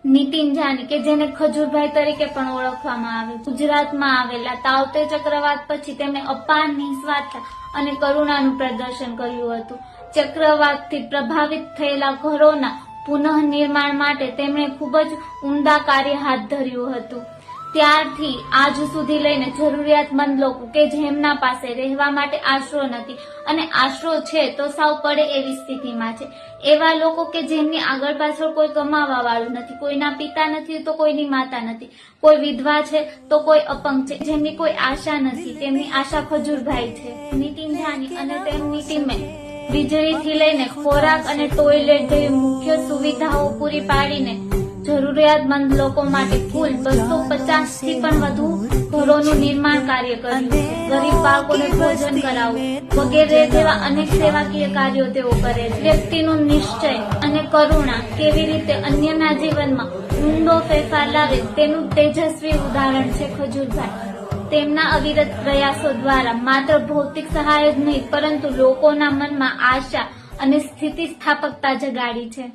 નીતિન જાની કે જેને ખજૂરભાઈ તરીકે પણ ઓળખવામાં આવે, ગુજરાતમાં આવેલા તાવતે ચક્રવાત પછી તેમણે અપાર નિસ્વાર્થતા અને કરુણાનું પ્રદર્શન કર્યું હતું. ચક્રવાતથી પ્રભાવિત થયેલા ઘરોના પુનઃ નિર્માણ માટે તેમણે ખૂબ જ ઉમદા કાર્ય હાથ ધર્યું હતું. ત્યારથી આજ સુધી લઈને જરૂરિયાતમંદ લોકો કે જેમના પાસે રહેવા માટે આશરો નથી અને આશરો છે તો સાવ પડે એવી સ્થિતિમાં છે, એવા લોકો કે જેમની આગળ પાછળ કોઈ કમાવા વાળું નથી, કોઈના પિતા નથી તો કોઈની માતા નથી, કોઈ વિધવા છે તો કોઈ અપંગ છે, જેમની કોઈ આશા નથી, તેમની આશા ખજૂરભાઈ છે. નીતિન જાની અને તેમની ટીમે વીજળીથી લઈને ખોરાક અને ટોયલેટ જેવી મુખ્ય સુવિધાઓ પૂરી પાડીને જરૂરિયાતમંદ લોકો માટે કુલ 250 થી પણ વધુ ઘરોનું નિર્માણ કાર્ય કર્યું છે. ગરીબ બાળકોને ભોજન કરાવવું વગેરે જેવા અનેક સેવાકીય કાર્યો તેઓ કરે છે. વ્યક્તિનું નિશ્ચય અને કરુણા કેવી રીતે અન્યના જીવનમાં ઊંડો ફેરફાર લાવે તેનું તેજસ્વી ઉદાહરણ છે ખજૂરભાઈ. તેમના અવિરત પ્રયાસો દ્વારા માત્ર ભૌતિક સહાય જ નહીં પરંતુ લોકોના મનમાં આશા અને સ્થિતિસ્થાપકતા જગાડી છે.